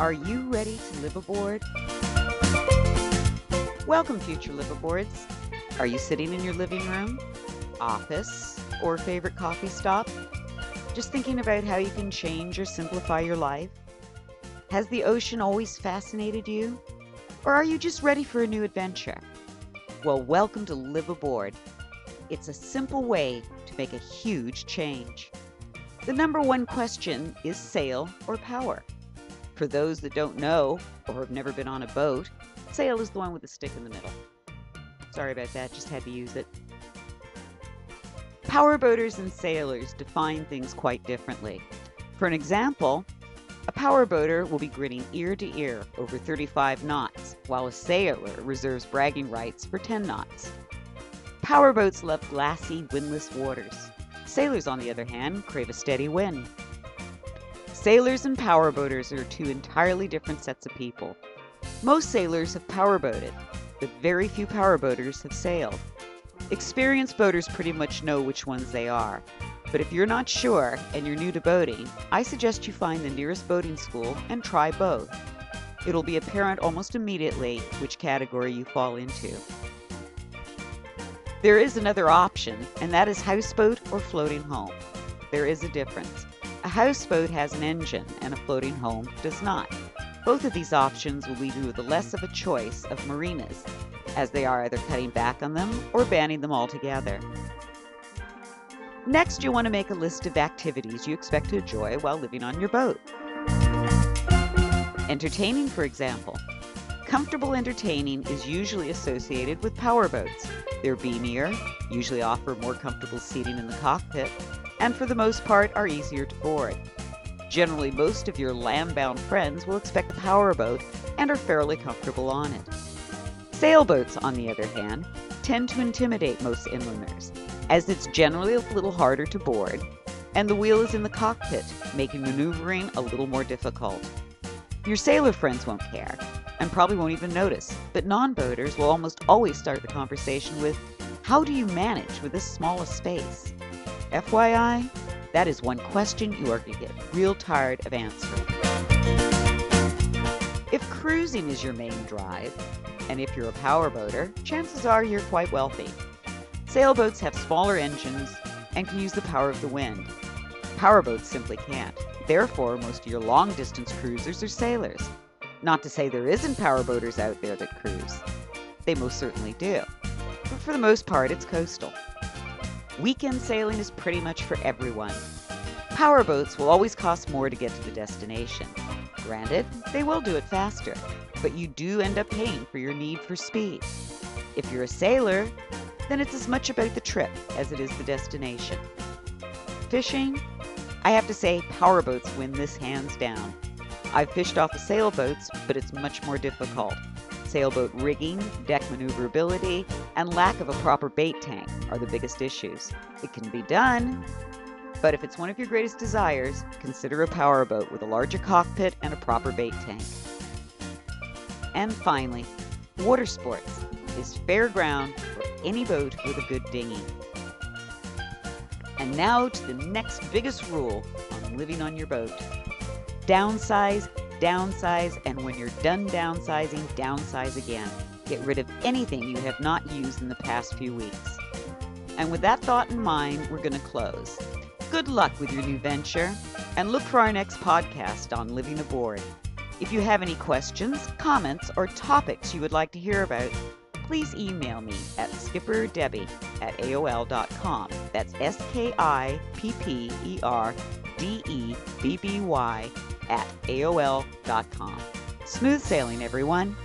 Are you ready to live aboard? Welcome, future liveaboards. Are you sitting in your living room, office, or favorite coffee stop? Just thinking about how you can change or simplify your life? Has the ocean always fascinated you? Or are you just ready for a new adventure? Well, welcome to Live Aboard. It's a simple way to make a huge change. The number one question is sail or power. For those that don't know or have never been on a boat, sail is the one with the stick in the middle. Sorry about that, just had to use it. Power boaters and sailors define things quite differently. For an example, a power boater will be grinning ear to ear over 35 knots, while a sailor reserves bragging rights for 10 knots. Power boats love glassy, windless waters. Sailors, on the other hand, crave a steady wind. Sailors and power boaters are two entirely different sets of people. Most sailors have power boated, but very few power boaters have sailed. Experienced boaters pretty much know which ones they are. But if you're not sure and you're new to boating, I suggest you find the nearest boating school and try both. It'll be apparent almost immediately which category you fall into. There is another option, and that is houseboat or floating home. There is a difference. A houseboat has an engine and a floating home does not. Both of these options will leave you with less of a choice of marinas, as they are either cutting back on them or banning them altogether. Next, you'll want to make a list of activities you expect to enjoy while living on your boat. Entertaining, for example. Comfortable entertaining is usually associated with power boats. They're beamier, usually offer more comfortable seating in the cockpit, and for the most part are easier to board. Generally, most of your land-bound friends will expect a power boat and are fairly comfortable on it. Sailboats, on the other hand, tend to intimidate most inlanders, as it's generally a little harder to board, and the wheel is in the cockpit, making maneuvering a little more difficult. Your sailor friends won't care, and probably won't even notice, but non-boaters will almost always start the conversation with, "How do you manage with this small a space?" FYI, that is one question you are going to get real tired of answering. If cruising is your main drive, and if you're a power boater, chances are you're quite wealthy. Sailboats have smaller engines and can use the power of the wind. Power boats simply can't. Therefore, most of your long-distance cruisers are sailors. Not to say there isn't power boaters out there that cruise. They most certainly do. But for the most part, it's coastal. Weekend sailing is pretty much for everyone. Power boats will always cost more to get to the destination. Granted, they will do it faster, but you do end up paying for your need for speed. If you're a sailor, then it's as much about the trip as it is the destination. Fishing? I have to say, power boats win this hands down. I've fished off of sailboats, but it's much more difficult. Sailboat rigging, deck maneuverability, and lack of a proper bait tank are the biggest issues. It can be done, but if it's one of your greatest desires, consider a power boat with a larger cockpit and a proper bait tank. And finally, water sports is fair ground for any boat with a good dinghy. And now to the next biggest rule on living on your boat. Downsize, downsize, and when you're done downsizing, downsize again. Get rid of anything you have not used in the past few weeks. And with that thought in mind, we're going to close. Good luck with your new venture, and look for our next podcast on living aboard. If you have any questions, comments, or topics you would like to hear about, please email me at skipperdebbie@aol.com. That's SKIPPERDEBBY@AOL.com. Smooth sailing, everyone.